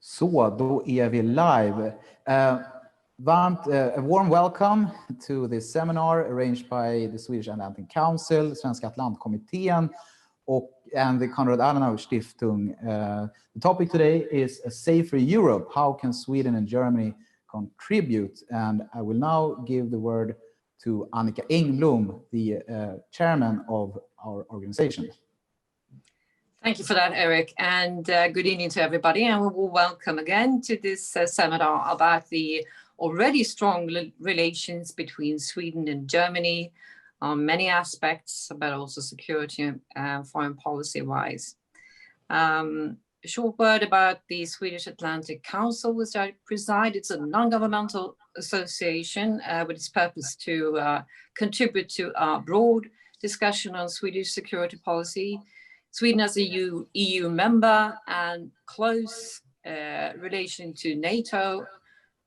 Så, då är vi live. A warm welcome to this seminar arranged by the Swedish Atlantic Council, Svenska Atlantkommittén, and the Konrad-Adenauer-Stiftung. The topic today is a safer Europe. How can Sweden and Germany contribute? And I will now give the word to Annicka Engblom, the chairman of our organization. Thank you for that, Erik, and good evening to everybody, and we will welcome again to this seminar about the already strong relations between Sweden and Germany on many aspects, but also security and foreign policy-wise. A short word about the Swedish Atlantic Council, which I preside. It's a non-governmental association with its purpose to contribute to a broad discussion on Swedish security policy. Sweden as a EU member and close relation to NATO,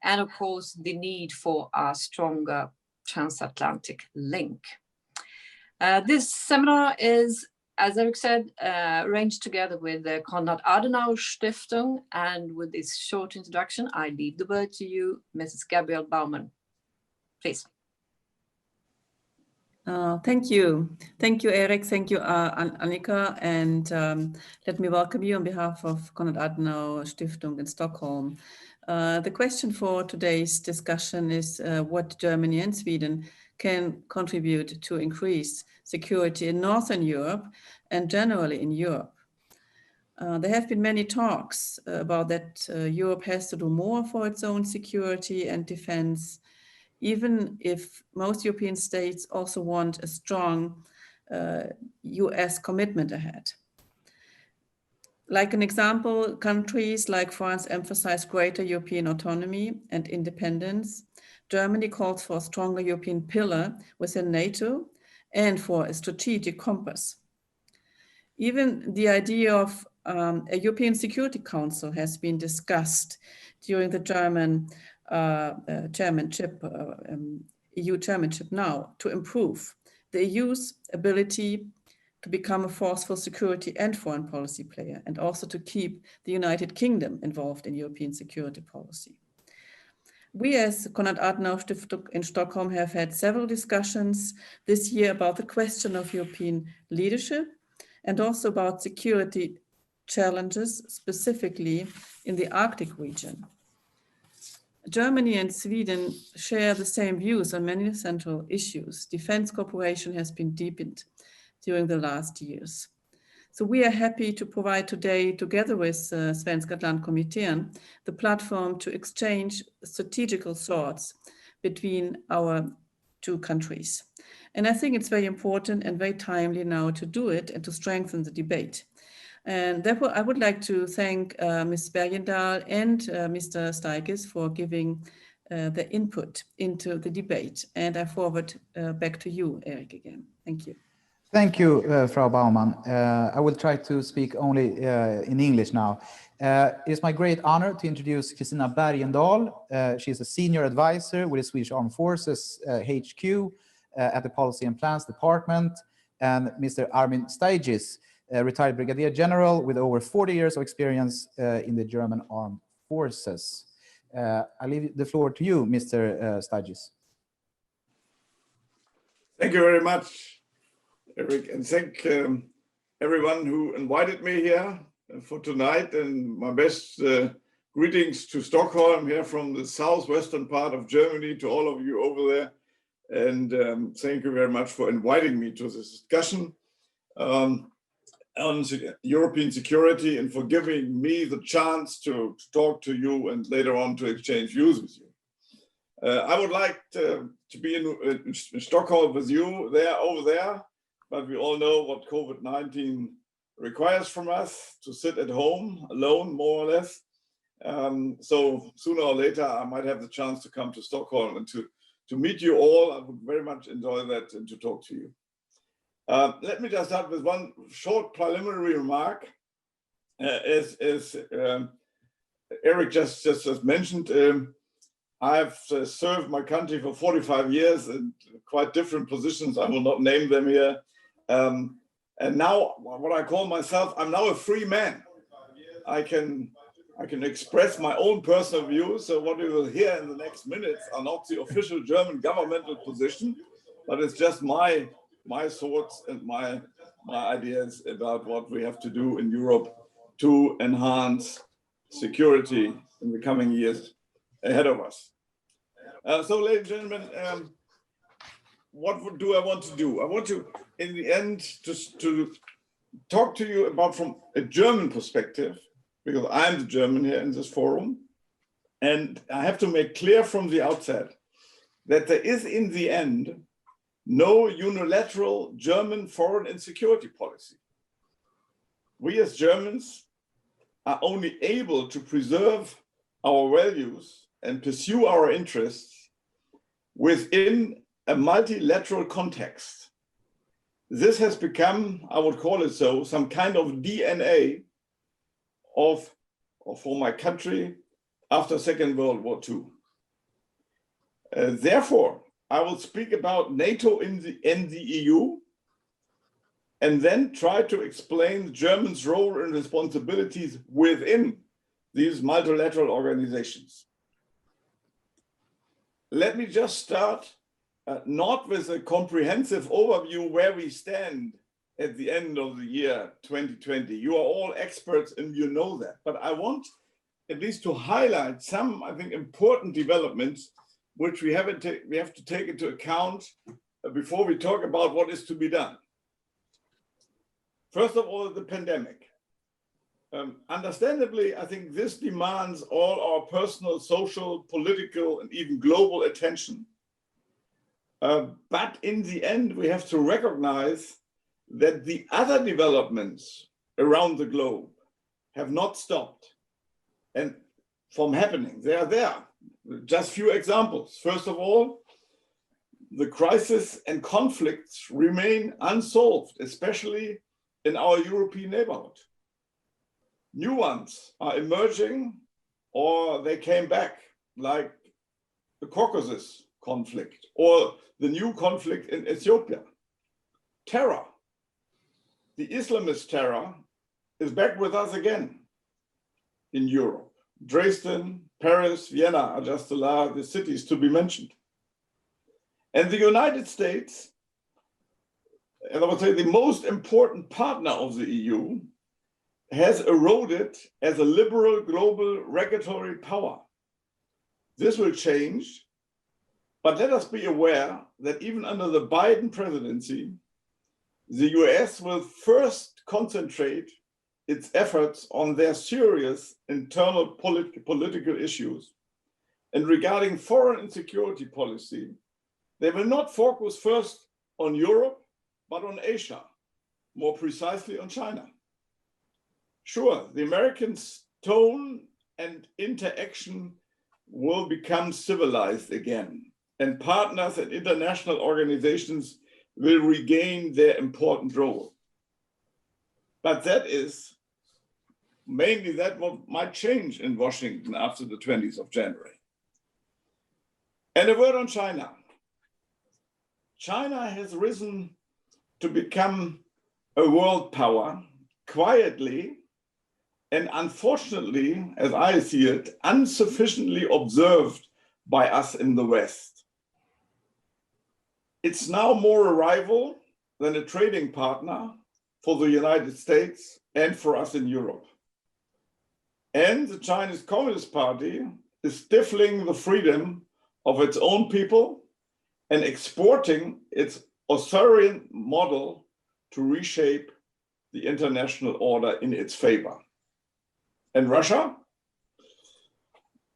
and of course the need for a stronger transatlantic link. This seminar is, as Erik said, arranged together with the Konrad-Adenauer-Stiftung, and with this short introduction, I leave the word to you, Mrs. Gabriele Baumann. Please. Thank you, Erik. Thank you, Annicka, and let me welcome you on behalf of Konrad-Adenauer-Stiftung in Stockholm. The question for today's discussion is what Germany and Sweden can contribute to increase security in Northern Europe and generally in Europe. There have been many talks about that Europe has to do more for its own security and defense, even if most European states also want a strong US commitment ahead. Like an example, countries like France emphasize greater European autonomy and independence. Germany calls for a stronger European pillar within NATO and for a strategic compass. Even the idea of a European Security Council has been discussed during the German EU chairmanship now, to improve the EU's ability to become a forceful security and foreign policy player, and also to keep the United Kingdom involved in European security policy. We as Konrad-Adenauer-Stiftung in Stockholm have had several discussions this year about the question of European leadership and also about security challenges, specifically in the Arctic region. Germany and Sweden share the same views on many central issues. Defense cooperation has been deepened during the last years. So we are happy to provide today, together with Svenska Atlantkommittén, the platform to exchange strategical thoughts between our two countries. And I think it's very important and very timely now to do it and to strengthen the debate. And therefore, I would like to thank Ms. Bergendal and Mr. Staigis for giving the input into the debate. And I forward back to you, Erik, again. Thank you. Thank you, Frau Baumann. I will try to speak only in English now. It is my great honor to introduce Kristina Bergendal. She's a senior advisor with the Swedish Armed Forces HQ at the Policy and Plans Department, and Mr. Armin Staigis, retired Brigadier General with over 40 years of experience in the German Armed Forces. I leave the floor to you, Mr. Staigis. Thank you very much, Erik, and thank everyone who invited me here for tonight, and my best greetings to Stockholm here from the southwestern part of Germany to all of you over there. And thank you very much for inviting me to this discussion on European security and for giving me the chance to talk to you and later on to exchange views with you. I would like to be in Stockholm with you over there, but we all know what COVID-19 requires from us, to sit at home alone, more or less. So sooner or later, I might have the chance to come to Stockholm and to meet you all. I would very much enjoy that and to talk to you. Let me just start with one short preliminary remark. As Erik just mentioned, I've served my country for 45 years in quite different positions. I will not name them here. And now what I call myself, I'm now a free man. I can I can express my own personal views. So what we will hear in the next minutes are not the official German governmental position, but it's just my thoughts and my ideas about what we have to do in Europe to enhance security in the coming years ahead of us. So, ladies and gentlemen, what do I want to do? I want to, in the end, just to talk to you about from a German perspective, because I'm the German here in this forum. And I have to make clear from the outset that there is, in the end, no unilateral German foreign and security policy. We as Germans are only able to preserve our values and pursue our interests within a multilateral context. This has become, I would call it so, some kind of DNA for my country after Second World War II. Therefore, I will speak about NATO and the EU, and then try to explain Germany's role and responsibilities within these multilateral organizations. Let me just start not with a comprehensive overview where we stand at the end of the year 2020. You are all experts and you know that, but I want at least to highlight some, I think, important developments which we have to take into account before we talk about what is to be done. First of all, the pandemic. Understandably, I think this demands all our personal, social, political, and even global attention. But in the end, we have to recognize that the other developments around the globe have not stopped and from happening. They are there. Just few examples. First of all, the crisis and conflicts remain unsolved, especially in our European neighborhood. New ones are emerging or they came back, like the Caucasus conflict or the new conflict in Ethiopia. Terror, the Islamist terror is back with us again in Europe. Dresden, Paris, Vienna are just the cities to be mentioned. And the United States, and I would say the most important partner of the EU, has eroded as a liberal global regulatory power. This will change, but let us be aware that even under the Biden presidency, the US will first concentrate its efforts on their serious internal political issues. And regarding foreign and security policy, they will not focus first on Europe, but on Asia, more precisely on China. Sure, the Americans' tone and interaction will become civilized again, and partners and international organizations will regain their important role. But that is mainly what might change in Washington after the 20th of January. And a word on China. China has risen to become a world power quietly and unfortunately, as I see it, insufficiently observed by us in the West. It's now more a rival than a trading partner for the United States and for us in Europe. And the Chinese Communist Party is stifling the freedom of its own people and exporting its authoritarian model to reshape the international order in its favor. And Russia?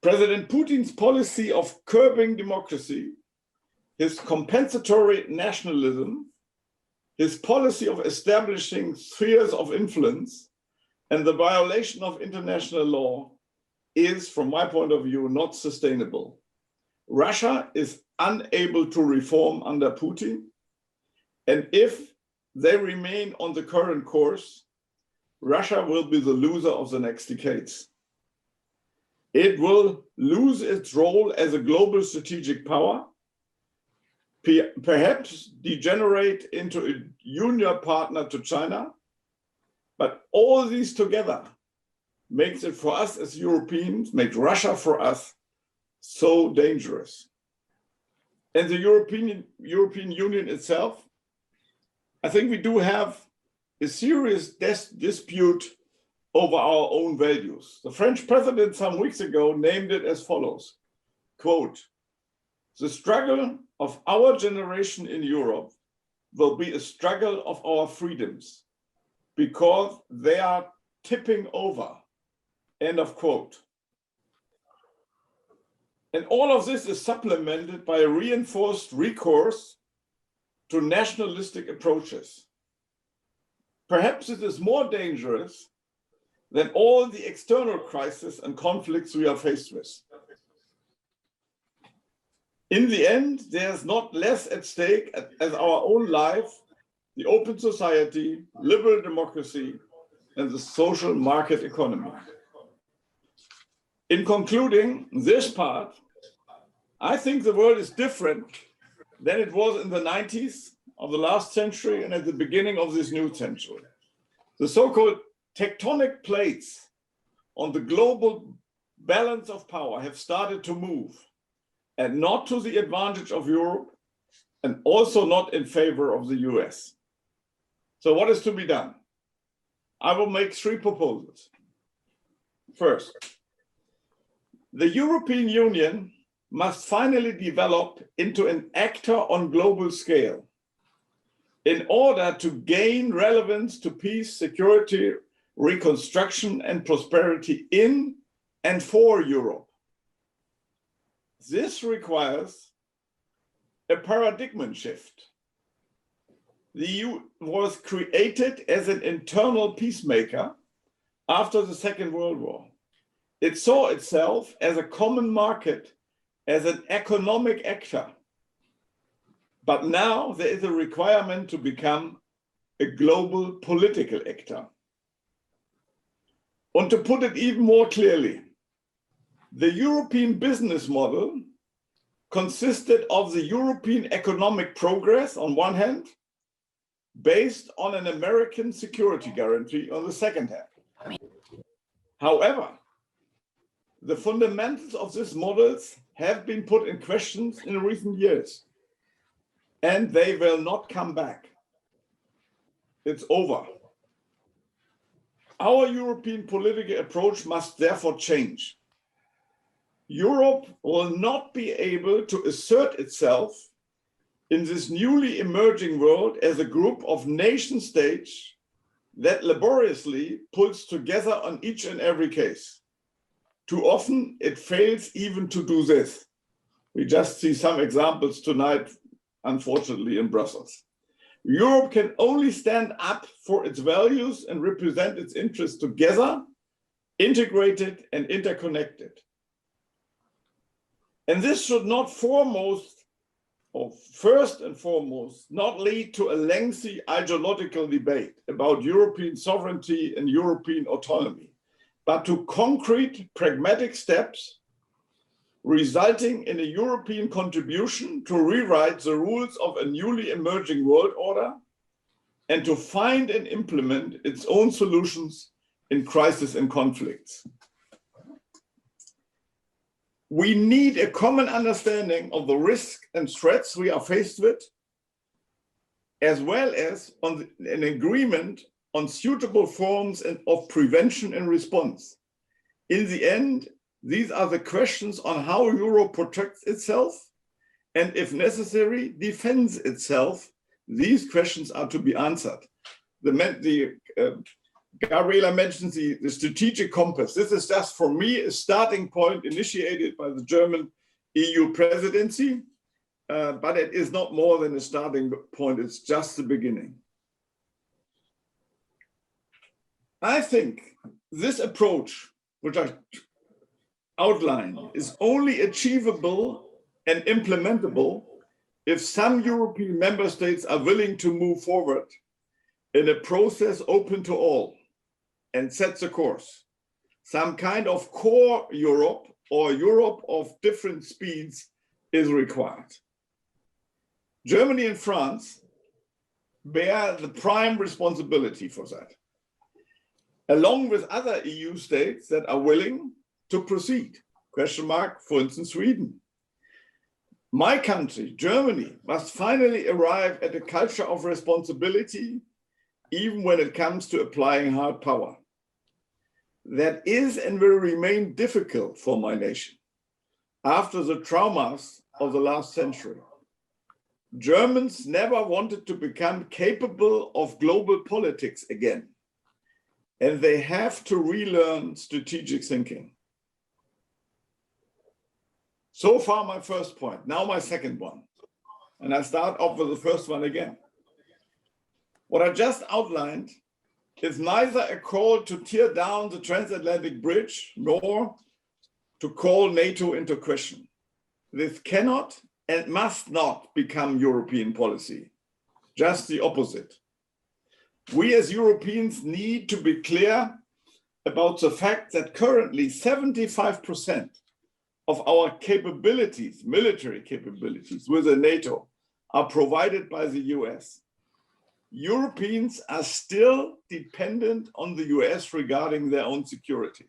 President Putin's policy of curbing democracy, his compensatory nationalism, his policy of establishing spheres of influence, and the violation of international law is, from my point of view, not sustainable. Russia is unable to reform under Putin, and if they remain on the current course, Russia will be the loser of the next decades. It will lose its role as a global strategic power, perhaps degenerate into a junior partner to China, but all these together makes it for us as Europeans, makes Russia for us so dangerous. And the European Union itself, I think we do have a serious dispute over our own values. The French president some weeks ago named it as follows, quote, "The struggle of our generation in Europe will be a struggle of our freedoms because they are tipping over," end of quote. And all of this is supplemented by a reinforced recourse to nationalistic approaches. Perhaps it is more dangerous than all the external crises and conflicts we are faced with. In the end, there's not less at stake as our own life, the open society, liberal democracy, and the social market economy. In concluding this part, I think the world is different than it was in the 90s of the last century and at the beginning of this new century. The so-called tectonic plates on the global balance of power have started to move, and not to the advantage of Europe, and also not in favor of the US. So what is to be done? I will make 3 proposals. First, the European Union must finally develop into an actor on global scale in order to gain relevance to peace, security, reconstruction, and prosperity in and for Europe. This requires a paradigm shift. The EU was created as an internal peacemaker after the Second World War. It saw itself as a common market, as an economic actor. But now there is a requirement to become a global political actor. And to put it even more clearly, the European business model consisted of the European economic progress on one hand, based on an American security guarantee on the second hand. However, the fundamentals of these models have been put in question in recent years, and they will not come back. It's over. Our European political approach must therefore change. Europe will not be able to assert itself in this newly emerging world as a group of nation states that laboriously pulls together on each and every case. Too often it fails even to do this. We just see some examples tonight, unfortunately, in Brussels. Europe can only stand up for its values and represent its interests together, integrated and interconnected. And this should not first and foremost, not lead to a lengthy ideological debate about European sovereignty and European autonomy, but to concrete, pragmatic steps resulting in a European contribution to rewrite the rules of a newly emerging world order and to find and implement its own solutions in crisis and conflicts. We need a common understanding of the risks and threats we are faced with, as well as an agreement on suitable forms of prevention and response. In the end, these are the questions on how Europe protects itself and, if necessary, defends itself. These questions are to be answered. Gabriele mentioned the strategic compass. This is just, for me, a starting point initiated by the German EU presidency, but it is not more than a starting point. It's just the beginning. I think this approach, which I outlined, is only achievable and implementable if some European member states are willing to move forward in a process open to all and sets a course. Some kind of core Europe or Europe of different speeds is required. Germany and France bear the prime responsibility for that. along with other EU states that are willing to proceed. Question mark, for instance, Sweden. My country, Germany, must finally arrive at a culture of responsibility, even when it comes to applying hard power. That is and will remain difficult for my nation after the traumas of the last century. Germans never wanted to become capable of global politics again, and they have to relearn strategic thinking. So far, my first point. Now my second one. And I start off with the first one again. What I just outlined is neither a call to tear down the transatlantic bridge nor to call NATO into question. This cannot and must not become European policy. Just the opposite. We as Europeans need to be clear about the fact that currently 75% of our capabilities, military capabilities within NATO, are provided by the US. Europeans are still dependent on the US regarding their own security.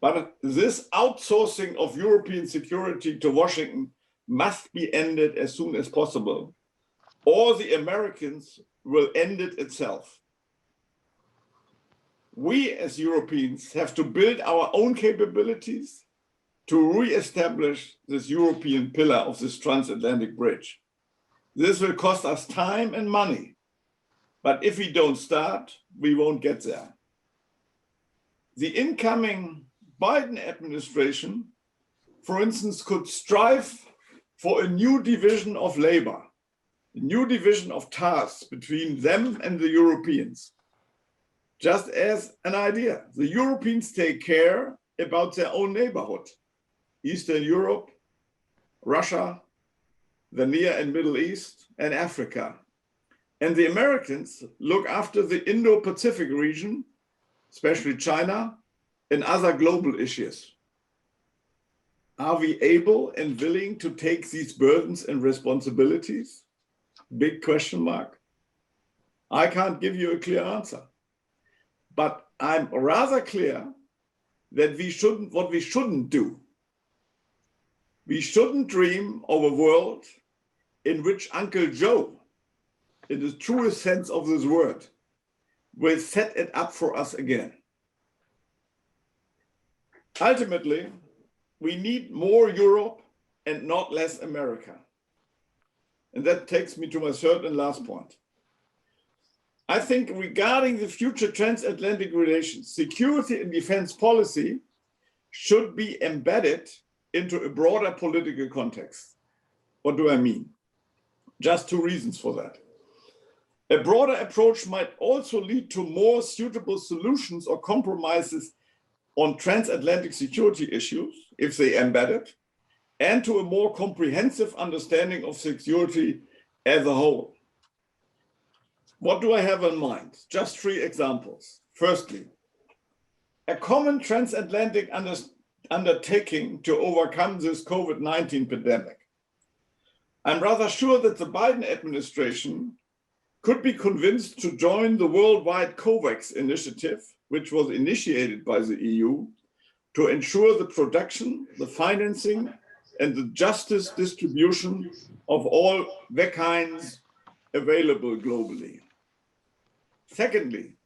But this outsourcing of European security to Washington must be ended as soon as possible, or the Americans will end it itself. We as Europeans have to build our own capabilities to re-establish this European pillar of this transatlantic bridge. This will cost us time and money, but if we don't start, we won't get there. The incoming Biden administration, for instance, could strive for a new division of labor, a new division of tasks between them and the Europeans. Just as an idea, the Europeans take care about their own neighborhood, Eastern Europe, Russia, the Near and Middle East, and Africa. And the Americans look after the Indo-Pacific region, especially China, and other global issues. Are we able and willing to take these burdens and responsibilities? Big question mark. I can't give you a clear answer, but I'm rather clear that what we shouldn't do. We shouldn't dream of a world in which Uncle Joe, in the truest sense of this word, will set it up for us again. Ultimately, we need more Europe and not less America. And that takes me to my third and last point. I think regarding the future transatlantic relations, security and defense policy should be embedded into a broader political context. What do I mean? Just two reasons for that. A broader approach might also lead to more suitable solutions or compromises on transatlantic security issues, if they embed it, and to a more comprehensive understanding of security as a whole. What do I have in mind? Just three examples. Firstly, a common transatlantic undertaking to overcome this COVID-19 pandemic. I'm rather sure that the Biden administration could be convinced to join the worldwide COVAX initiative, which was initiated by the EU, to ensure the production, the financing, and the justice distribution of all vaccines available globally. Secondly,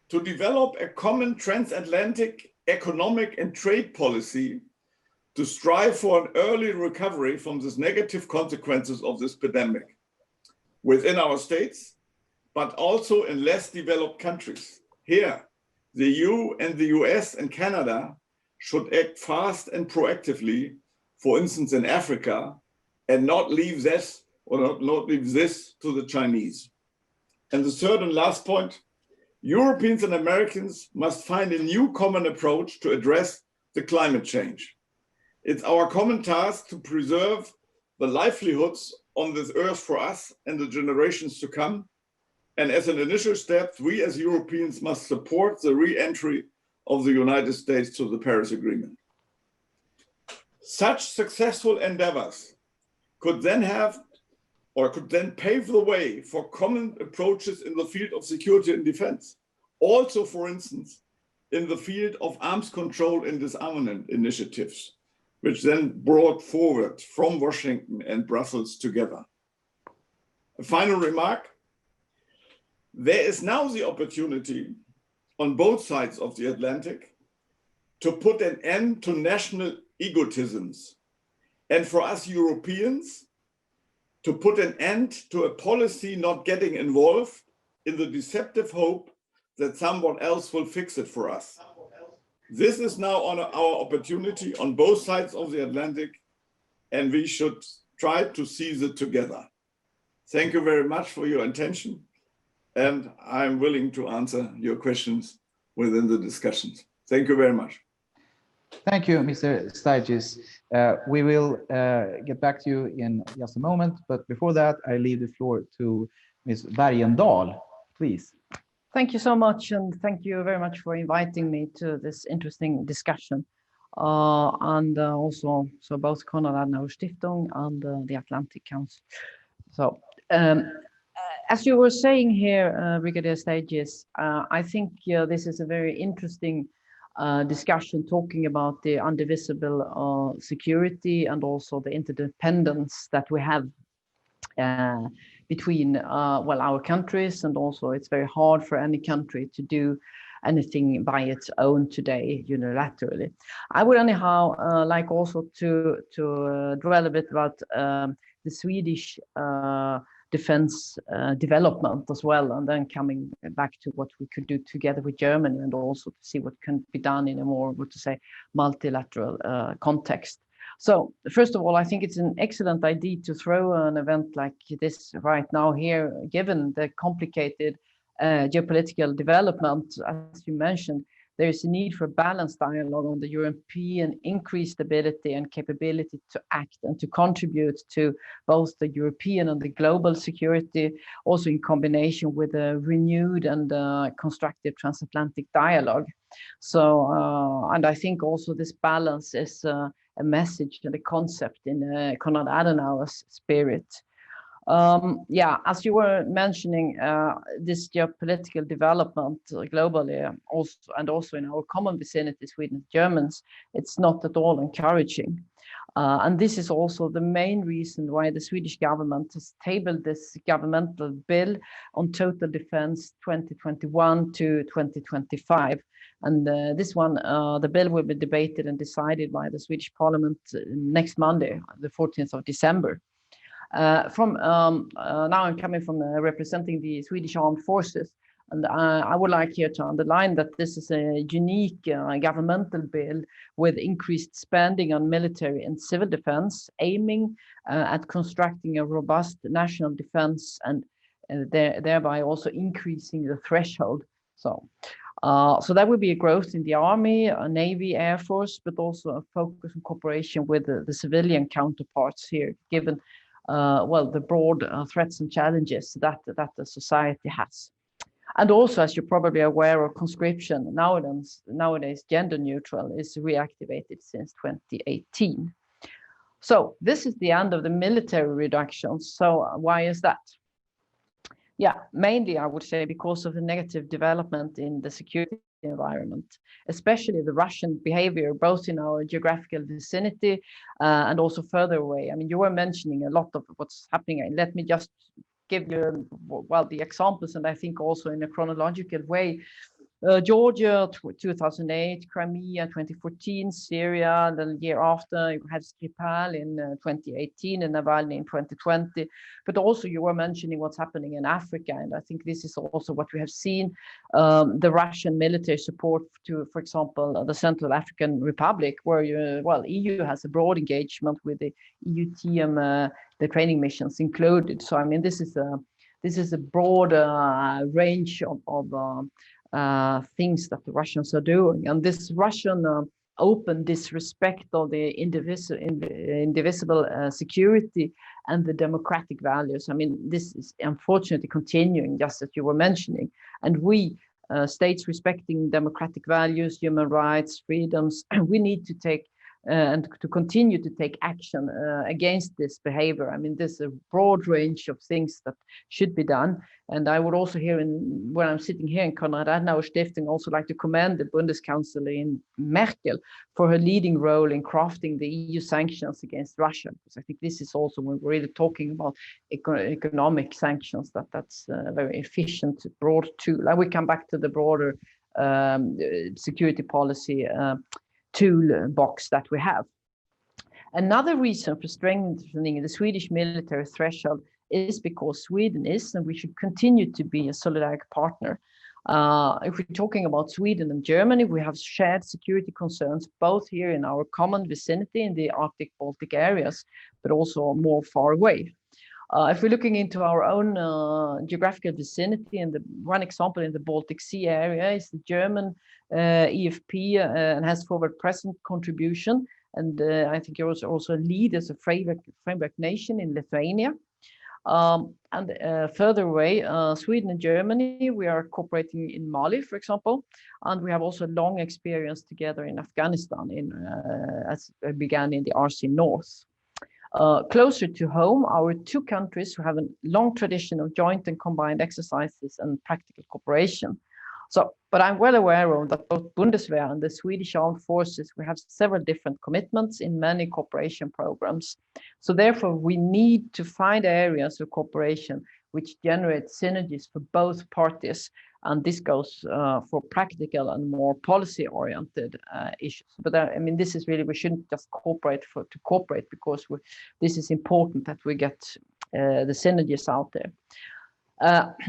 to develop a common transatlantic economic and trade policy to strive for an early recovery from these negative consequences of this pandemic within our states, but also in less developed countries. Here, the EU and the US and Canada should act fast and proactively, for instance, in Africa, and not leave this to the Chinese. And the third and last point, Europeans and Americans must find a new common approach to address the climate change. It's our common task to preserve the livelihoods on this earth for us and the generations to come. And as an initial step, we as Europeans must support the re-entry of the United States to the Paris Agreement. Such successful endeavors could then pave the way for common approaches in the field of security and defense, Also, for instance, in the field of arms control and disarmament initiatives, which then brought forward from Washington and Brussels together. A final remark, there is now the opportunity on both sides of the Atlantic to put an end to national egotisms, and for us Europeans to put an end to a policy not getting involved in the deceptive hope that someone else will fix it for us. This is now on our opportunity on both sides of the Atlantic, and we should try to seize it together. Thank you very much for your attention, and I'm willing to answer your questions within the discussions. Thank you very much. Thank you, Mr. Staigis. We will get back to you in just a moment, but before that, I leave the floor to Ms. Bergendal, please. Thank you so much, and thank you very much for inviting me to this interesting discussion. Also, both Konrad-Adenauer-Stiftung and the Atlantic Council. So, as you were saying here, Brigadier Staigis, I think this is a very interesting discussion talking about the indivisible security and also the interdependence that we have between well, our countries, and also it's very hard for any country to do anything by its own today unilaterally. I would anyhow like also to dwell a bit about the Swedish defense development as well, and then coming back to what we could do together with Germany, and also to see what can be done in a more, what to say, multilateral context. So first of all, I think it's an excellent idea to throw an event like this right now here, given the complicated geopolitical development. As you mentioned, there is a need for balanced dialogue on the European increased ability and capability to act and to contribute to both the European and the global security, also in combination with a renewed and constructive transatlantic dialogue. So, and I think also this balance is a message and a concept in Konrad-Adenauer's spirit. Yeah, as you were mentioning, this geopolitical development globally, also in our common vicinity, Sweden and Germans, it's not at all encouraging. And this is also the main reason why the Swedish government has tabled this governmental bill on total defense 2021 to 2025. And this one, the bill will be debated and decided by the Swedish Parliament next Monday, the 14th of December. Now I'm coming from representing the Swedish Armed Forces, and I would like here to underline that this is a unique governmental bill with increased spending on military and civil defense, aiming at constructing a robust national defense and thereby also increasing the threshold. So that would be a growth in the Army, Navy, Air Force, but also a focus on cooperation with the civilian counterparts here, given well, the broad threats and challenges that the society has. And also, as you're probably aware of, conscription nowadays gender neutral is reactivated since 2018. So this is the end of the military reductions. So why is that? Yeah, mainly I would say because of the negative development in the security environment, especially the Russian behavior, both in our geographical vicinity and also further away. I mean, you were mentioning a lot of what's happening. Let me just give you, well, the examples, and I think also in a chronological way. Georgia, 2008, Crimea, 2014, Syria, the year after, you had Skripal in 2018 and Navalny in 2020. But also you were mentioning what's happening in Africa, and I think this is also what we have seen, the Russian military support to, for example, the Central African Republic, where well, EU has a broad engagement with the EU team, the training missions included. So I mean, this is a broad range of things that the Russians are doing, and this Russian open disrespect of the indivisible security and the democratic values. I mean, this is unfortunately continuing, just as you were mentioning, and we states respecting democratic values, human rights, freedoms, we need to take and to continue to take action against this behavior. I mean, there's a broad range of things that should be done. And I would also here, when I'm sitting here in Konrad-Adenauer-Stiftung, also like to commend the Bundeskanzlerin Merkel for her leading role in crafting the EU sanctions against Russia. Because I think this is also, when we're really talking about economic sanctions, that's a very efficient, broad tool. And we come back to the broader security policy toolbox that we have. Another reason for strengthening the Swedish military threshold is because Sweden is, and we should continue to be, a solidaric partner. If we're talking about Sweden and Germany, we have shared security concerns, both here in our common vicinity in the Arctic Baltic areas, but also more far away. If we're looking into our own geographical vicinity, and one example in the Baltic Sea area is the German EFP and has forward present contribution. And I think it was also lead as a framework nation in Lithuania. Further away, Sweden and Germany, we are cooperating in Mali, for example, and we have also long experience together in Afghanistan, as it began in the RC North. Closer to home, our two countries have a long tradition of joint and combined exercises and practical cooperation. But I'm well aware of that both Bundeswehr and the Swedish Armed Forces, we have several different commitments in many cooperation programs. So therefore, we need to find areas of cooperation which generate synergies for both parties. And this goes for practical and more policy-oriented issues. But I mean, this is really, we shouldn't just cooperate to cooperate, because this is important that we get the synergies out there.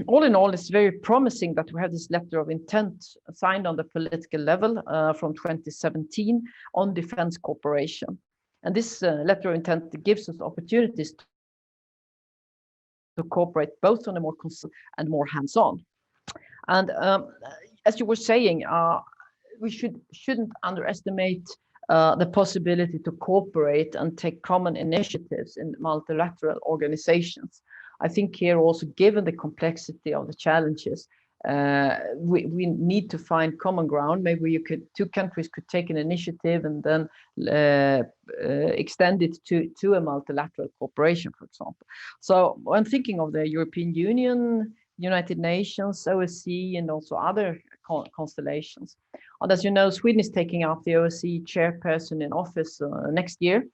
All in all, it's very promising that we have this letter of intent signed on the political level from 2017 on defense cooperation. And this letter of intent gives us opportunities to cooperate both on a more and more hands-on. And as you were saying, we shouldn't underestimate the possibility to cooperate and take common initiatives in multilateral organizations. I think here also, given the complexity of the challenges, we need to find common ground. Maybe two countries could take an initiative and then extend it to a multilateral cooperation, for example. So when thinking of the European Union, United Nations, OSCE, and also other constellations. And as you know, Sweden is taking up the OSCE chairperson in office next year.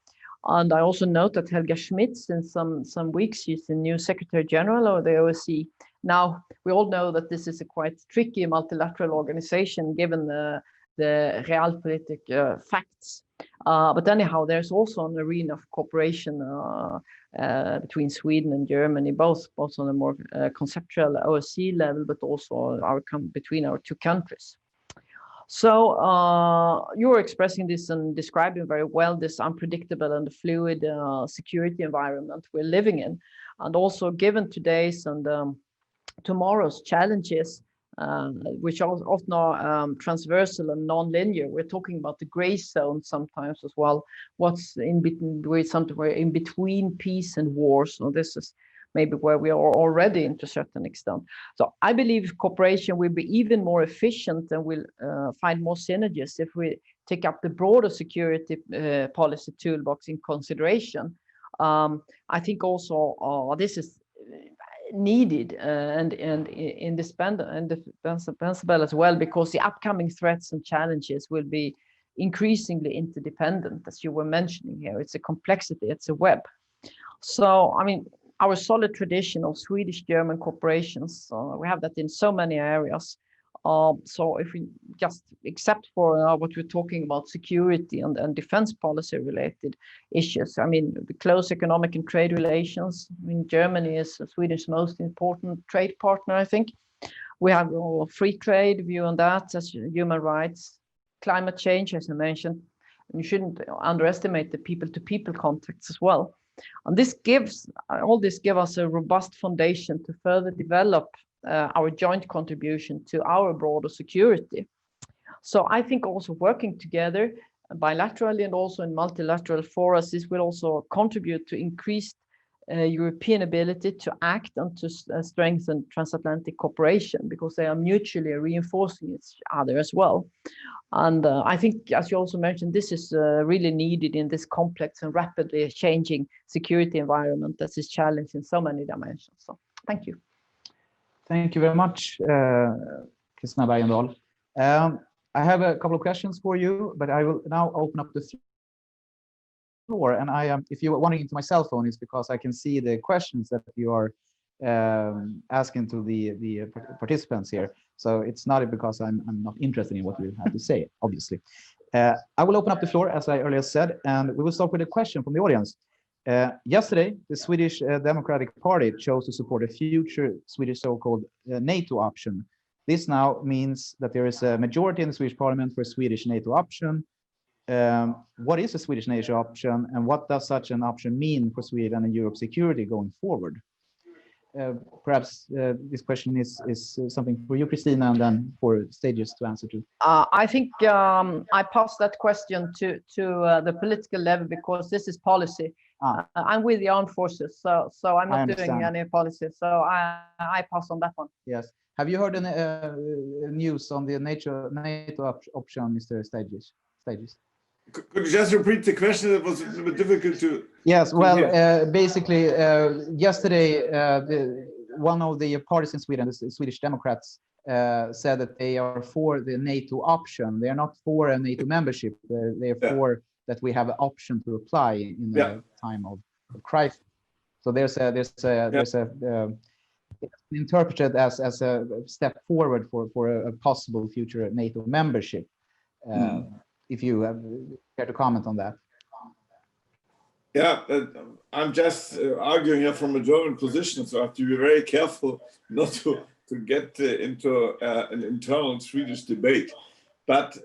And I also note that Helga Schmitz, in some weeks, she's the new Secretary General of the OSCE. Now, we all know that this is a quite tricky multilateral organization, given the realpolitik facts. But anyhow, there's also an arena of cooperation between Sweden and Germany, both on a more conceptual OSCE level, but also between our two countries. So you're expressing this and describing very well this unpredictable and fluid security environment we're living in. And also, given today's and tomorrow's challenges, which are often transversal and non-linear. We're talking about the gray zone sometimes as well. What's in between, we're somewhere in between peace and war. So this is maybe where we are already to a certain extent. So I believe cooperation will be even more efficient and will find more synergies if we take up the broader security policy toolbox in consideration. I think also this is needed and indispensable as well, because the upcoming threats and challenges will be increasingly interdependent, as you were mentioning here. It's a complexity, it's a web. So, I mean, our solid tradition of Swedish-German cooperations, we have that in so many areas. So if we just, except for what we're talking about security and defense policy related issues, I mean, the close economic and trade relations. I mean, Germany is Sweden's most important trade partner, I think. We have a free trade view on that, as human rights, climate change, as I mentioned. And you shouldn't underestimate the people-to-people contacts as well. And this all this gives us a robust foundation to further develop our joint contribution to our broader security. So I think also working together bilaterally and also in multilateral forums, this will also contribute to increased European ability to act and to strengthen transatlantic cooperation, because they are mutually reinforcing each other as well. And I think, as you also mentioned, this is really needed in this complex and rapidly changing security environment that is challenged in so many dimensions. So thank you. Thank you very much, Kristina Bergendal. I have a couple of questions for you, but I will now open up the floor. And if you're wandering into my cell phone, it's because I can see the questions that you are asking to the participants here. So it's not because I'm not interested in what you have to say, obviously. I will open up the floor, as I earlier said, and we will start with a question from the audience. Yesterday, the Swedish Democratic Party chose to support a future Swedish so-called NATO option. This now means that there is a majority in the Swedish parliament for a Swedish NATO option. What is a Swedish NATO option, and what does such an option mean for Sweden and Europe's security going forward? Perhaps this question is something for you, Kristina, and then for Staigis to answer to. I think I pass that question to the political level, because this is policy. I'm with the armed forces, so I'm not doing any policy. So I pass on that one. Yes. Have you heard any news on the NATO option, Mr. Staigis? Could you just repeat the question? It was a little bit difficult to. Yes, well, basically, yesterday, one of the parties in Sweden, the Swedish Democrats, said that they are for the NATO option. They are not for a NATO membership. They are for that we have an option to apply in a time of crisis. So there's interpreted as a step forward for a possible future NATO membership. If you care to comment on that. Yeah, I'm just arguing here from a German position, so I have to be very careful not to get into an internal Swedish debate. But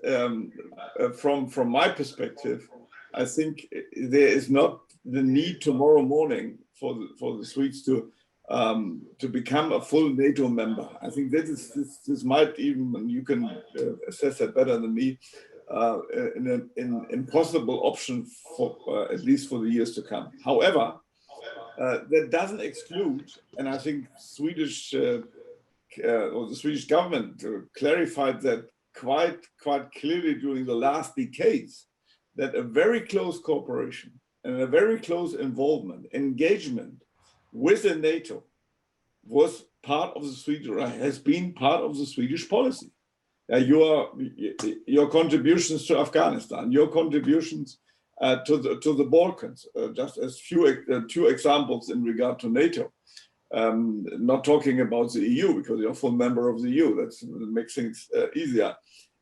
from my perspective, I think there is not the need tomorrow morning for the Swedes to become a full NATO member. I think this might even, you can assess that better than me, an impossible option for at least for the years to come. However, that doesn't exclude, and I think Swedish or the Swedish government clarified that quite clearly during the last decades, that a very close cooperation and a very close engagement with the NATO was part of the Swedish, has been part of the Swedish policy. Your contributions to Afghanistan, your contributions to the Balkans, just as two examples in regard to NATO. Not talking about the EU, because you're a full member of the EU. That makes things easier.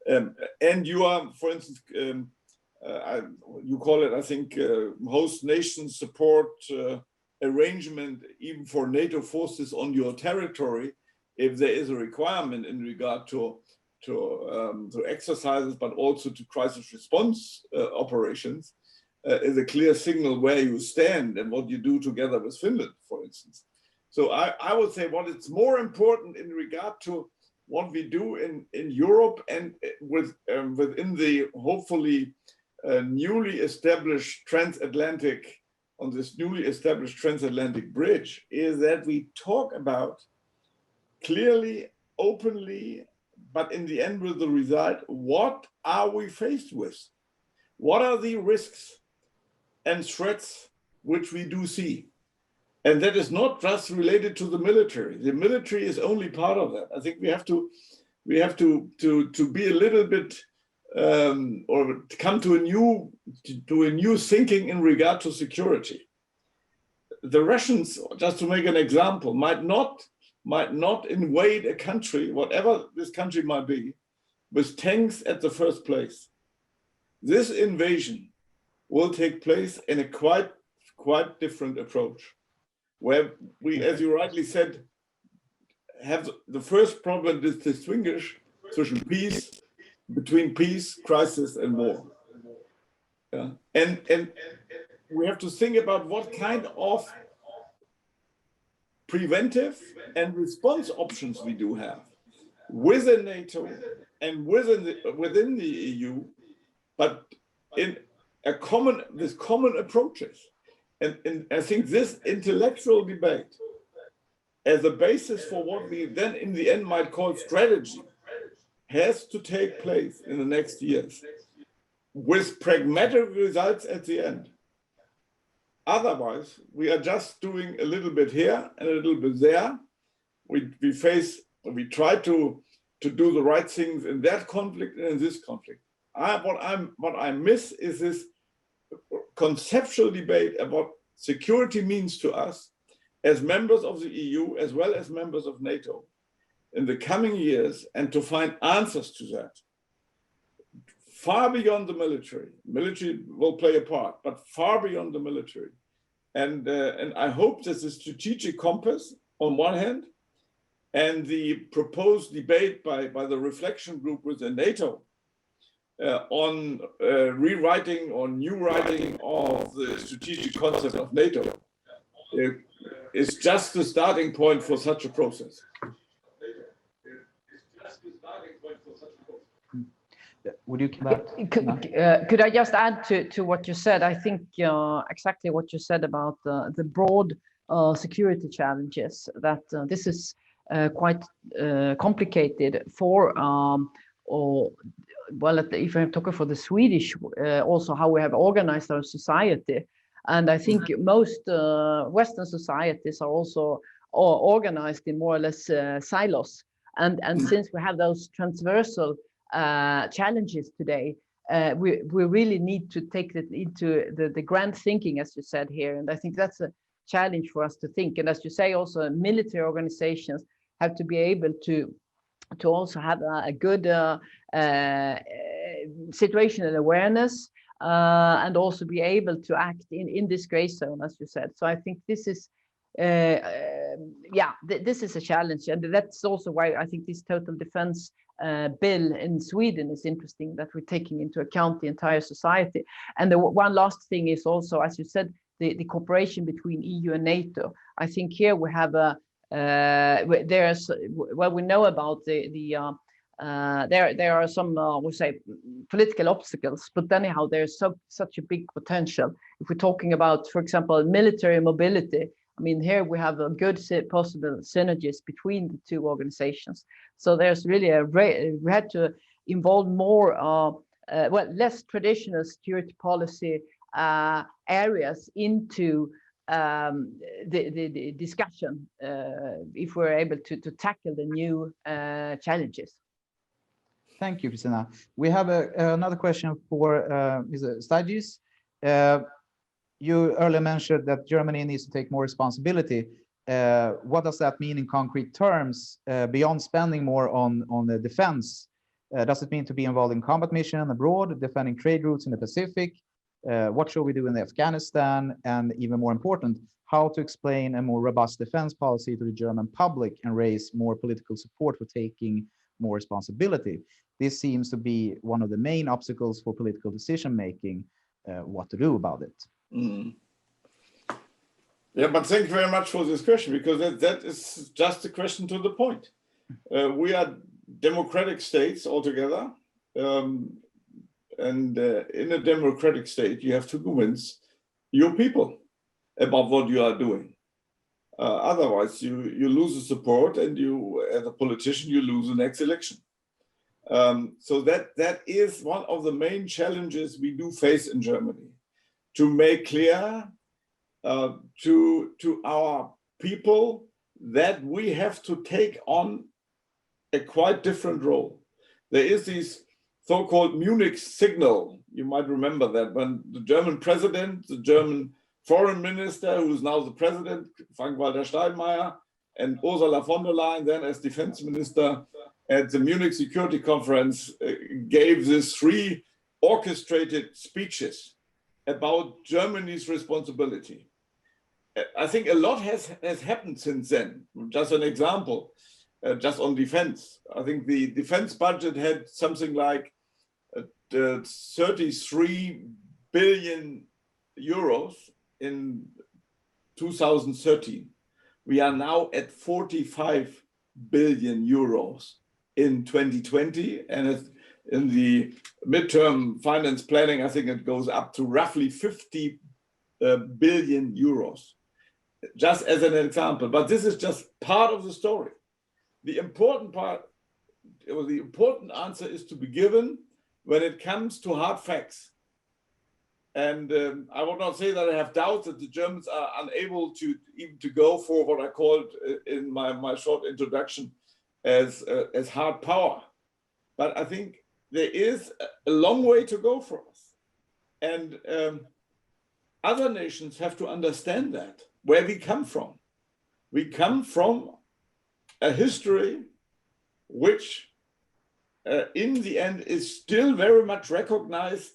And you are, for instance, you call it, I think, host nation support arrangement, even for NATO forces on your territory, if there is a requirement in regard to exercises, but also to crisis response operations, is a clear signal where you stand and what you do together with Finland, for instance. So I would say what is more important in regard to what we do in Europe and within the hopefully newly established transatlantic bridge, is that we talk about clearly, openly, but in the end with the result, what are we faced with? What are the risks and threats which we do see? And that is not just related to the military. The military is only part of that. I think we have to be a little bit or come to a new thinking in regard to security. The Russians, just to make an example, might not invade a country, whatever this country might be, with tanks at the first place. This invasion will take place in a quite different approach, where we, as you rightly said, have the first problem to distinguish between peace, crisis, and war. Yeah. And we have to think about what kind of preventive and response options we do have within NATO and within the EU, but with common approaches. And I think this intellectual debate as a basis for what we then in the end might call strategy has to take place in the next years with pragmatic results at the end. Otherwise, we are just doing a little bit here and a little bit there. We try to do the right things in that conflict and in this conflict. What I miss is this conceptual debate about security means to us as members of the EU as well as members of NATO in the coming years, and to find answers to that far beyond the military. Military will play a part, but far beyond the military. And I hope that the strategic compass on one hand and the proposed debate by the reflection group within NATO on rewriting or new writing of the strategic concept of NATO is just the starting point for such a process. Would you come back? Could I just add to what you said? I think exactly what you said about the broad security challenges, that this is quite complicated for, well, if I'm talking for the Swedish, also how we have organized our society. And I think most Western societies are also organized in more or less silos. And since we have those transversal challenges today, we really need to take that into the grand thinking, as you said here. And I think that's a challenge for us to think. And as you say, also military organizations have to be able to also have a good situational awareness, and also be able to act in this gray zone, as you said. So I think this is this is a challenge, and that's also why I think this total defense bill in Sweden is interesting, that we're taking into account the entire society. And the one last thing is also, as you said, the cooperation between EU and NATO. I think here we have a there's, well, we know about there are some we say political obstacles, but anyhow there's such a big potential. If we're talking about, for example, military mobility, I mean, here we have a good possible synergies between the two organizations. So there's really we had to involve more well, less traditional security policy areas into the discussion, if we're able to tackle the new challenges. Thank you, Kristina. We have another question for Mr. Staigis. You earlier mentioned that Germany needs to take more responsibility. What does that mean in concrete terms, beyond spending more on the defense? Does it mean to be involved in combat mission abroad, defending trade routes in the Pacific? What should we do in Afghanistan? And even more important, how to explain a more robust defense policy to the German public and raise more political support for taking more responsibility? This seems to be one of the main obstacles for political decision-making, what to do about it. Mm. Yeah, but thank you very much for this question, because that is just a question to the point. We are democratic states altogether. And in a democratic state, you have to convince your people about what you are doing. Otherwise, you lose the support, and you, as a politician, you lose the next election. So that is one of the main challenges we do face in Germany, to make clear to our people that we have to take on a quite different role. There is this so-called Munich signal. You might remember that when the German president, the German foreign minister, who is now the president, Frank-Walter Steinmeier, and Ursula von der Leyen, then as defense minister at the Munich Security Conference, gave these 3 orchestrated speeches about Germany's responsibility. I think a lot has happened since then. Just an example, just on defense. I think the defense budget had something like 33 billion euros in 2013. We are now at 45 billion euros in 2020, and in the midterm finance planning, I think it goes up to roughly 50 billion euros, just as an example. But this is just part of the story. The important part, or the important answer, is to be given when it comes to hard facts. And I would not say that I have doubts that the Germans are unable to even to go for what I called in my short introduction as hard power. But I think there is a long way to go for us. And other nations have to understand that, where we come from. We come from a history which in the end is still very much recognized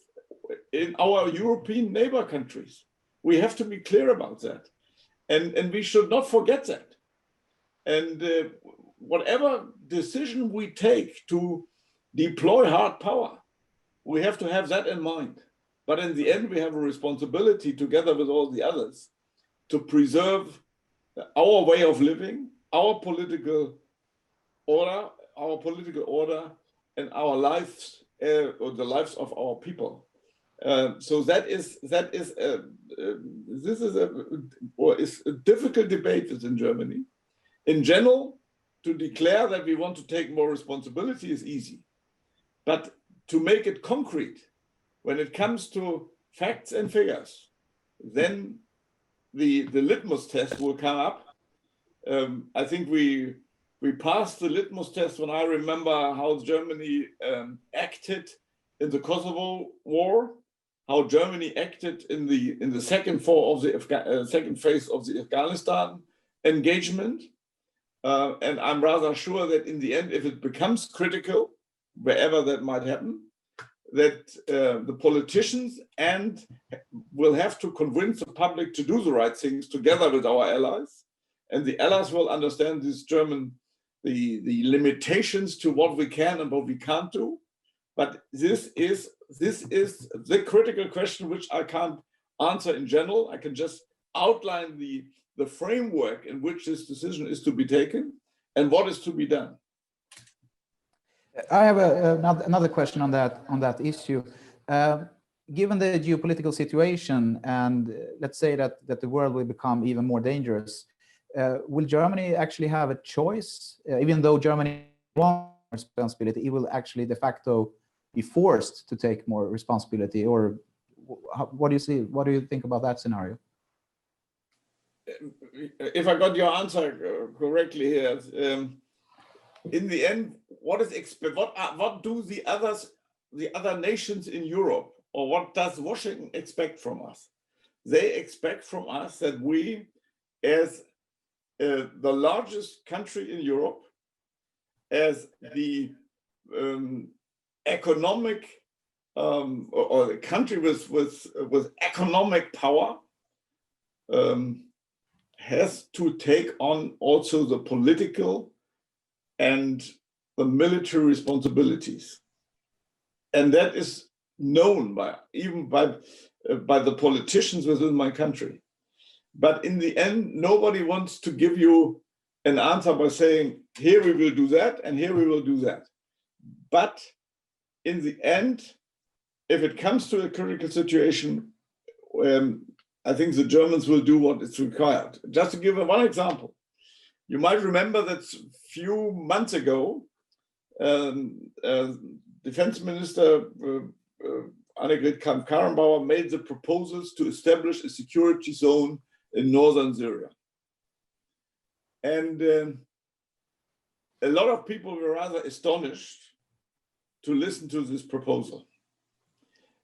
in our European neighbor countries. We have to be clear about that. And we should not forget that. And whatever decision we take to deploy hard power, we have to have that in mind. But in the end, we have a responsibility together with all the others to preserve our way of living, our political order, and our lives, or the lives of our people. So this is a difficult debate within Germany. In general, to declare that we want to take more responsibility is easy, but to make it concrete, when it comes to facts and figures, then the litmus test will come up. I think we passed the litmus test when I remember how Germany acted in the Kosovo War, how Germany acted in the second phase of the Afghanistan engagement. And I'm rather sure that in the end, if it becomes critical, wherever that might happen, that the politicians will have to convince the public to do the right things together with our allies. And the allies will understand the limitations to what we can and what we can't do. But this is the critical question, which I can't answer in general. I can just outline the framework in which this decision is to be taken and what is to be done. I have another question on that issue. Given the geopolitical situation, and let's say that the world will become even more dangerous, will Germany actually have a choice? Even though Germany wants responsibility, it will actually de facto be forced to take more responsibility? Or what do you see? What do you think about that scenario? If I got your answer correctly here, in the end, what do the other nations in Europe, or what does Washington expect from us? They expect from us that we, as the largest country in Europe, as the economic or the country with economic power, has to take on also the political and the military responsibilities. And that is known even by the politicians within my country. But in the end, nobody wants to give you an answer by saying, here we will do that and here we will do that. But in the end, if it comes to a critical situation, I think the Germans will do what is required. Just to give one example, you might remember that a few months ago, Defense Minister Annegret Kramp-Karrenbauer made the proposals to establish a security zone in northern Syria. And a lot of people were rather astonished to listen to this proposal.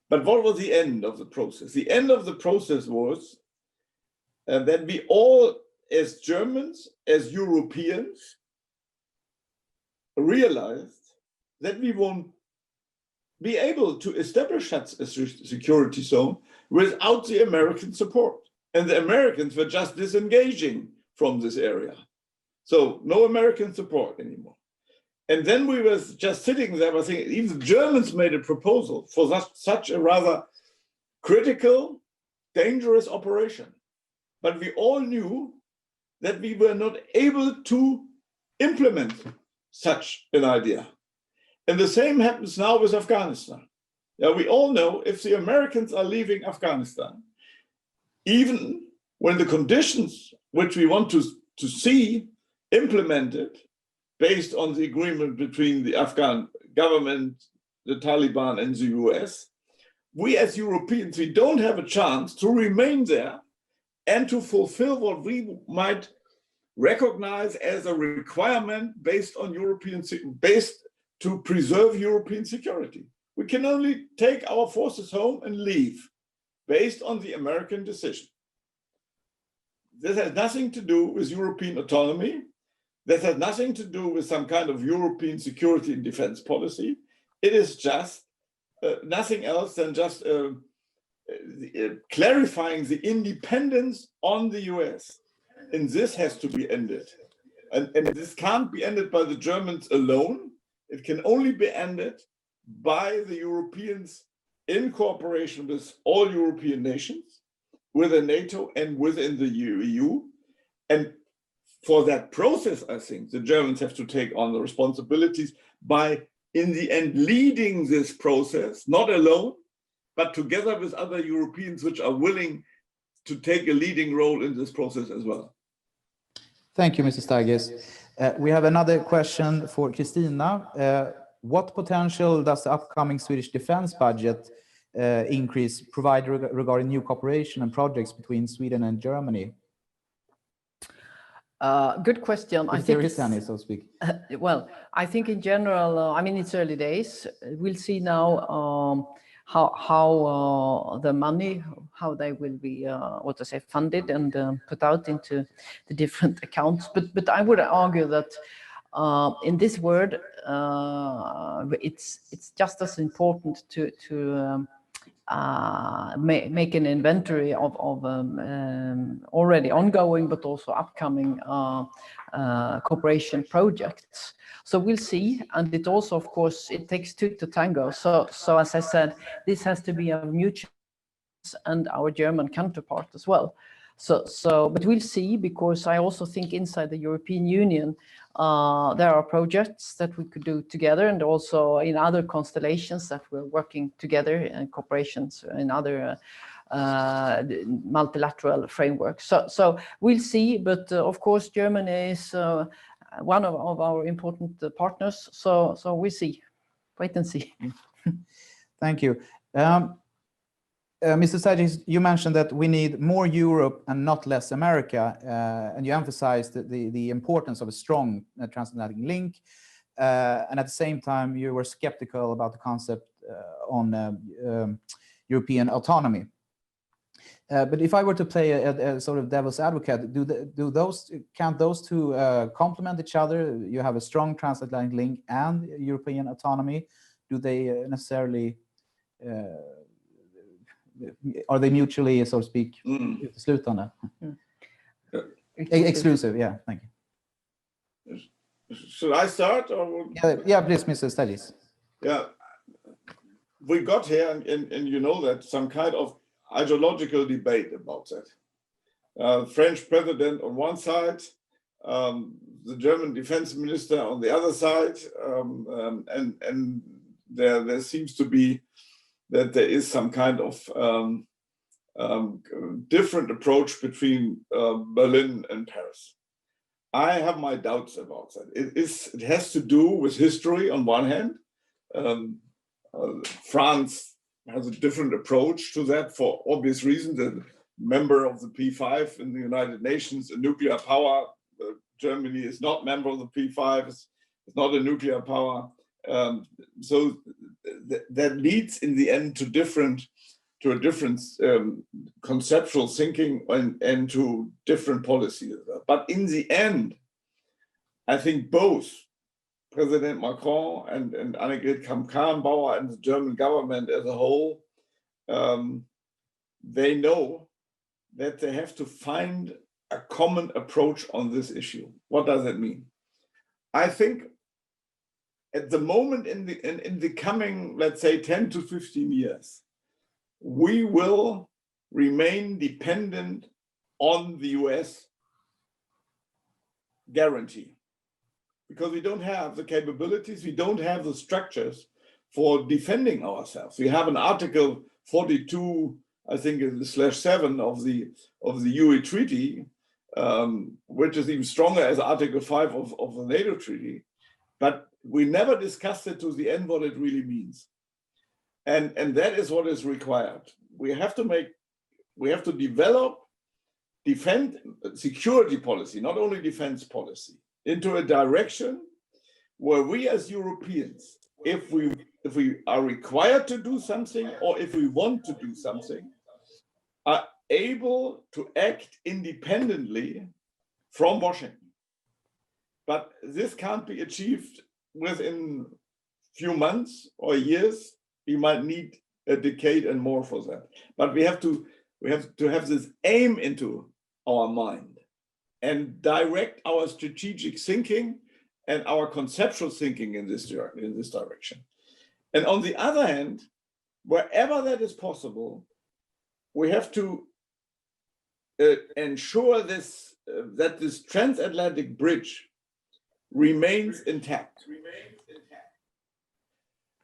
But what was the end of the process? The end of the process was that we all, as Germans, as Europeans, realized that we won't be able to establish such a security zone without the American support. And the Americans were just disengaging from this area. So no American support anymore. And then we were just sitting there, I think even the Germans made a proposal for such a rather critical, dangerous operation. But we all knew that we were not able to implement such an idea. And the same happens now with Afghanistan. Yeah, we all know if the Americans are leaving Afghanistan, even when the conditions which we want to see implemented based on the agreement between the Afghan government, the Taliban, and the US, we as Europeans, we don't have a chance to remain there and to fulfill what we might recognize as a requirement based on to preserve European security. We can only take our forces home and leave based on the American decision. This has nothing to do with European autonomy. This has nothing to do with some kind of European security and defense policy. It is just nothing else than just clarifying the independence on the US. And this has to be ended. And this can't be ended by the Germans alone. It can only be ended by the Europeans in cooperation with all European nations, within NATO and within the EU. And for that process, I think the Germans have to take on the responsibilities by, in the end, leading this process, not alone, but together with other Europeans which are willing to take a leading role in this process as well. Thank you, Mr. Staigis. We have another question for Kristina. What potential does the upcoming Swedish defense budget increase provide regarding new cooperation and projects between Sweden and Germany? Good question. If there is any, so to speak. Well, I think in general, I mean, it's early days. We'll see now how the money, how they will be, funded and put out into the different accounts. But I would argue that in this word, it's just as important to make an inventory of already ongoing but also upcoming cooperation projects. So we'll see, and it also, of course, it takes two to tango. So as I said, this has to be a mutual and our German counterpart as well. But we'll see, because I also think inside the European Union there are projects that we could do together, and also in other constellations that we're working together and corporations in other multilateral frameworks. So we'll see, but of course Germany is one of our important partners. So we'll see. Wait and see. Thank you. Mr. Staigis, you mentioned that we need more Europe and not less America, and you emphasized the importance of a strong transatlantic link, and at the same time you were skeptical about the concept on European autonomy. But if I were to play a sort of devil's advocate, can't those two complement each other? You have a strong transatlantic link and European autonomy. Do they necessarily are they mutually, so to speak, uteslutande? Exclusive, yeah, thank you. Should I start? Or? Yeah, please, Mr. Staigis. Yeah, we got here, and you know that, some kind of ideological debate about that. French president on one side, the German defense minister on the other side, and there seems to be that there is some kind of different approach between Berlin and Paris. I have my doubts about that. It has to do with history on one hand. France has a different approach to that for obvious reasons. A member of the P5 in the United Nations, a nuclear power. Germany is not member of the P5, it's not a nuclear power. So that leads in the end to a different conceptual thinking and to different policies. But in the end, I think both President Macron and Annicka Engblom and the German government as a whole, they know that they have to find a common approach on this issue. What does that mean? I think at the moment in the coming, let's say, 10 to 15 years, we will remain dependent on the US guarantee, because we don't have the capabilities, we don't have the structures for defending ourselves. We have an Article 42 I think /7 of the UE Treaty, which is even stronger as Article 5 of the NATO Treaty, but we never discussed it to the end what it really means. And that is what is required. We have to develop security policy, not only defense policy, into a direction where we as Europeans, if we are required to do something or if we want to do something, are able to act independently from Washington. But this can't be achieved within few months or years. We might need a decade and more for that. But we have to have this aim into our mind and direct our strategic thinking and our conceptual thinking in this direction. And on the other hand, wherever that is possible, we have to ensure that this transatlantic bridge remains intact.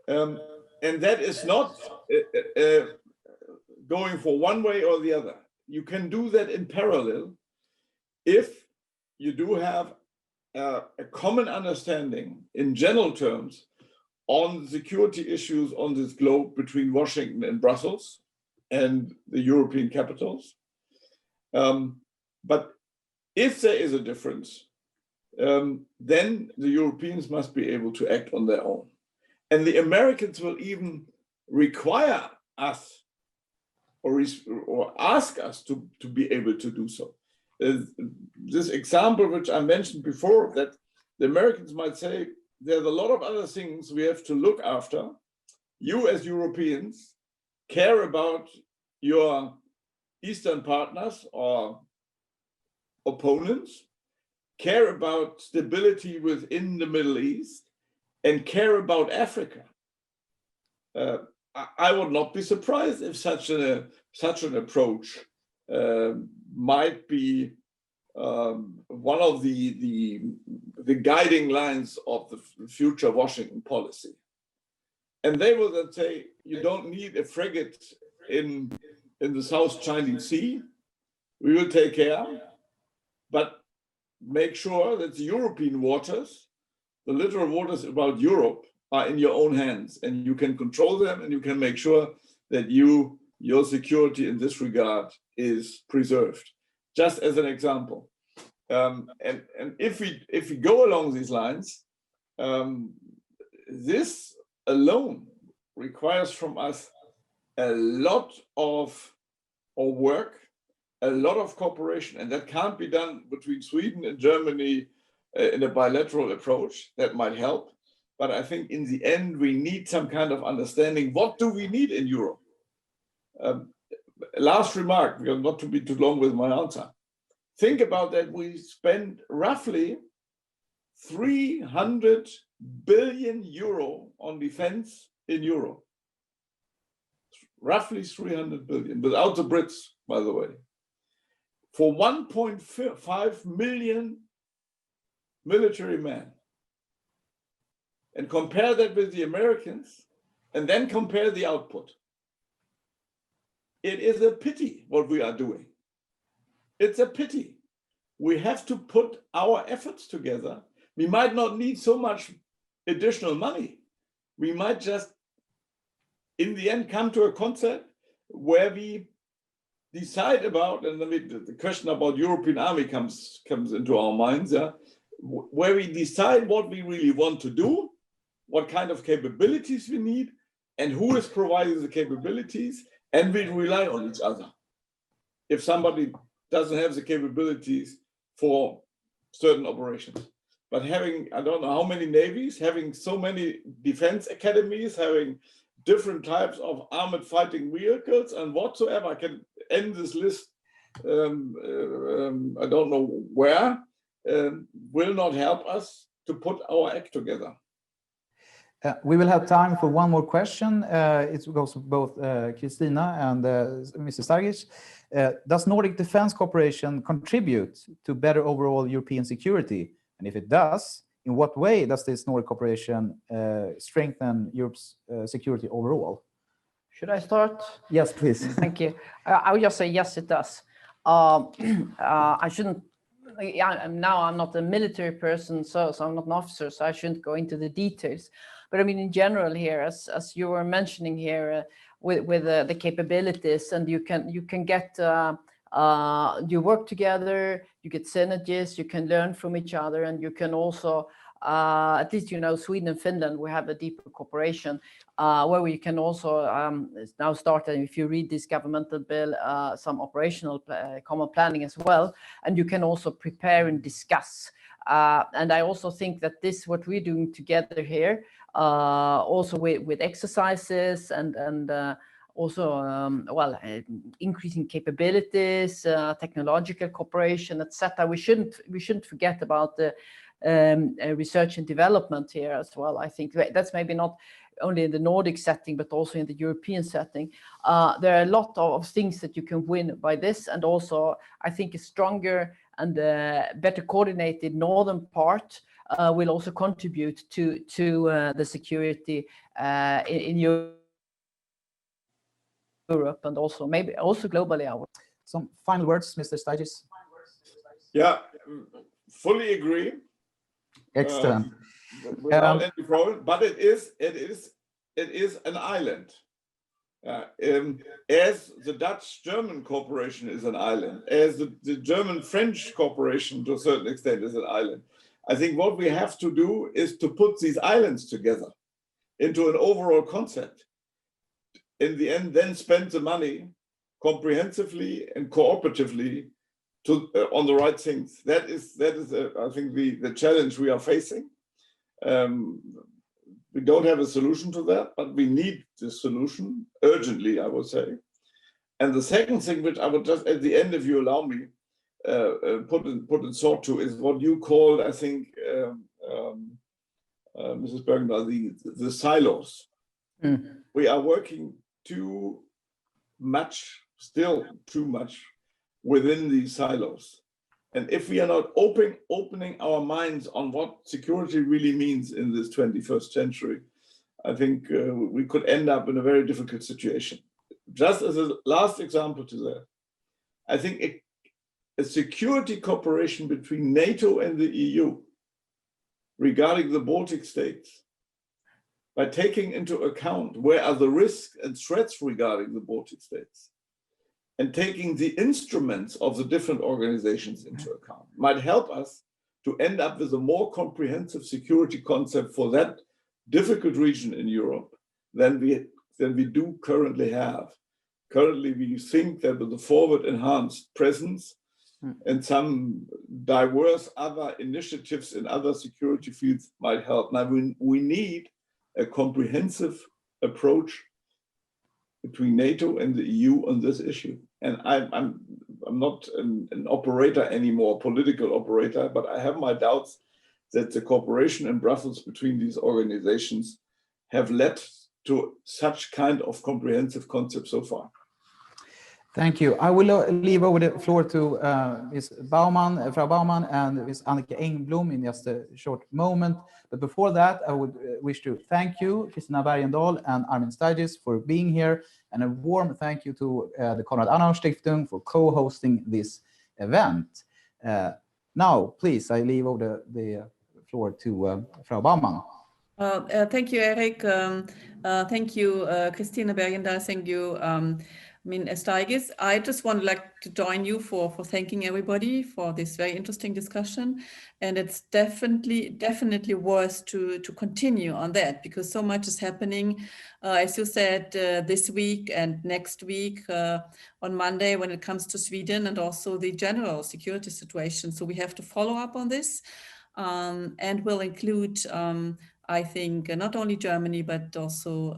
And that is not going for one way or the other. You can do that in parallel if you do have a common understanding in general terms on security issues on this globe between Washington and Brussels and the European capitals. But if there is a difference, then the Europeans must be able to act on their own. And the Americans will even require us or ask us to be able to do so. This example, which I mentioned before, that the Americans might say, there's a lot of other things we have to look after. You as Europeans care about your Eastern partners or opponents, care about stability within the Middle East, and care about Africa. I would not be surprised if such an approach might be one of the guiding lines of the future Washington policy. And they will then say, you don't need a frigate in the South China Sea. We will take care, but make sure that the European waters, the literal waters about Europe, are in your own hands, and you can control them, and you can make sure that your security in this regard is preserved. Just as an example, and if we go along these lines, this alone requires from us a lot of work, a lot of cooperation, and that can't be done between Sweden and Germany in a bilateral approach. That might help, but I think in the end we need some kind of understanding. What do we need in Europe? Last remark, because not to be too long with my answer. Think about that. We spend roughly 300 billion euro on defense in Europe. Roughly 300 billion, without the Brits, by the way. For 1.5 million military men. And compare that with the Americans, and then compare the output. It is a pity what we are doing. It's a pity. We have to put our efforts together. We might not need so much additional money. We might just, in the end, come to a concept where we decide about, and the question about European army comes into our minds, where we decide what we really want to do, what kind of capabilities we need, and who is providing the capabilities, and we rely on each other. If somebody doesn't have the capabilities for certain operations. But having, I don't know how many navies, having so many defense academies, having different types of armored fighting vehicles and whatsoever, I can end this list, I don't know where, will not help us to put our act together. We will have time for one more question. It goes to both Kristina and Mr. Staigis. Does Nordic defense cooperation contribute to better overall European security? And if it does, in what way does this Nordic cooperation strengthen Europe's security overall? Should I start? Yes, please. Thank you. I would just say yes, it does. I shouldn't. Now I'm not a military person, so I'm not an officer, so I shouldn't go into the details. But I mean, in general, here, as you were mentioning here, with the capabilities, and you can get you work together, you get synergies, you can learn from each other, and you can also at least Sweden and Finland, we have a deeper cooperation where we can also now start, and if you read this governmental bill, some operational common planning as well, and you can also prepare and discuss. And I also think that this, what we're doing together here, also with exercises and also increasing capabilities, technological cooperation, etc. We shouldn't forget about the research and development here as well. I think that's maybe not only in the Nordic setting, but also in the European setting. There are a lot of things that you can win by this, and also I think a stronger and better coordinated northern part will also contribute to the security in Europe, and also maybe also globally. Some final words, Mr. Staigis. Yeah, fully agree. Excellent. Without any problem, but it is an island. As the Dutch-German cooperation is an island, as the German-French cooperation to a certain extent is an island. I think what we have to do is to put these islands together into an overall concept. In the end, then spend the money comprehensively and cooperatively on the right things. That is I think the challenge we are facing. We don't have a solution to that, but we need the solution urgently, I would say. And the second thing, which I would just at the end, if you allow me, put in thought to, is what you called, I think, Mrs. Bergendal, the silos. We are working too much within these silos. And if we are not opening our minds on what security really means in this 21st century, I think we could end up in a very difficult situation. Just as a last example to that, I think a security cooperation between NATO and the EU regarding the Baltic states, by taking into account where are the risks and threats regarding the Baltic states, and taking the instruments of the different organizations into account, might help us to end up with a more comprehensive security concept for that difficult region in Europe than we do currently have. Currently, we think that with the forward enhanced presence and some diverse other initiatives in other security fields might help. Now, we need a comprehensive approach between NATO and the EU on this issue. And I'm not an operator anymore, political operator, but I have my doubts that the cooperation in Brussels between these organizations have led to such kind of comprehensive concept so far. Thank you. I will leave over the floor to Ms. Baumann, Frau Baumann, and Ms. Annicka Engblom in just a short moment. But before that, I would wish to thank you, Kristina Bergendal and Armin Staigis, for being here, and a warm thank you to the Konrad-Adenauer-Stiftung for co-hosting this event. Now, please, I leave over the floor to Frau Baumann. Thank you, Erik. Thank you, Kristina Bergendal. Thank you, Staigis. I just would like to join you for thanking everybody for this very interesting discussion, and it's definitely worth to continue on that, because so much is happening, as you said, this week and next week on Monday when it comes to Sweden and also the general security situation. So we have to follow up on this, and we'll include, I think, not only Germany but also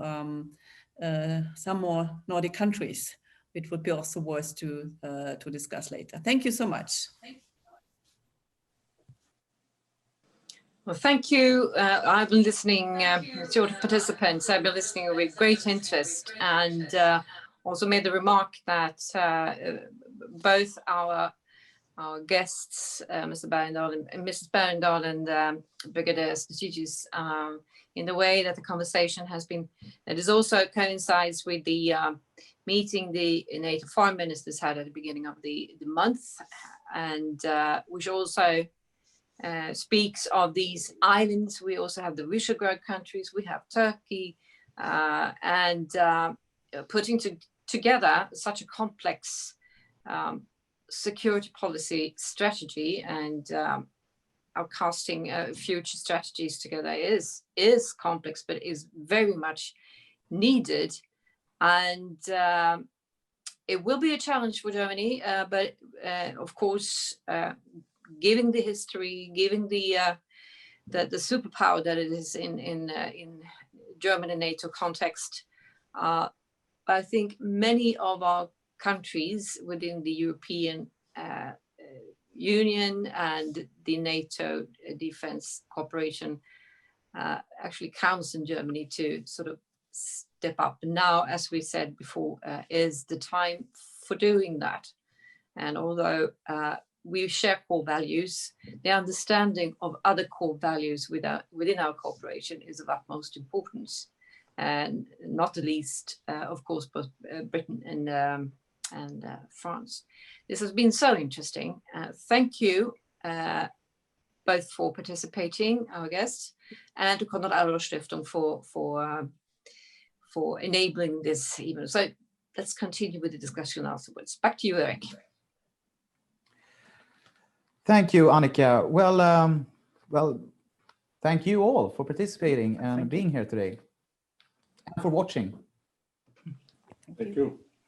some more Nordic countries, which would be also worth to discuss later. Thank you so much. Well, thank you. I've been listening to all the participants. I've been listening with great interest, and also made the remark that both our our guests, Mr. Bergendal and Mrs. Bergendal and Brigadier Staigis, in the way that the conversation has been. That is also coincides with the meeting the NATO foreign ministers had at the beginning of the month, and which also speaks of these islands. We also have the Visegrad countries, we have Turkey, and putting together such a complex security policy strategy and our casting future strategies together is complex, but is very much needed. And it will be a challenge for Germany, but of course, given the history, given the superpower that it is in German and NATO context, I think many of our countries within the European Union and the NATO defense cooperation actually counts in Germany to sort of step up. Now, as we said before, is the time for doing that. And although we share core values, the understanding of other core values within our cooperation is of utmost importance. And not the least, of course, both Britain and France. This has been so interesting. Thank you both for participating, our guests, and to Konrad-Adenauer-Stiftung for enabling this event. So let's continue with the discussion afterwards. Back to you, Erik. Thank you, Annicka. Well, thank you all for participating and being here today, and for watching. Thank you.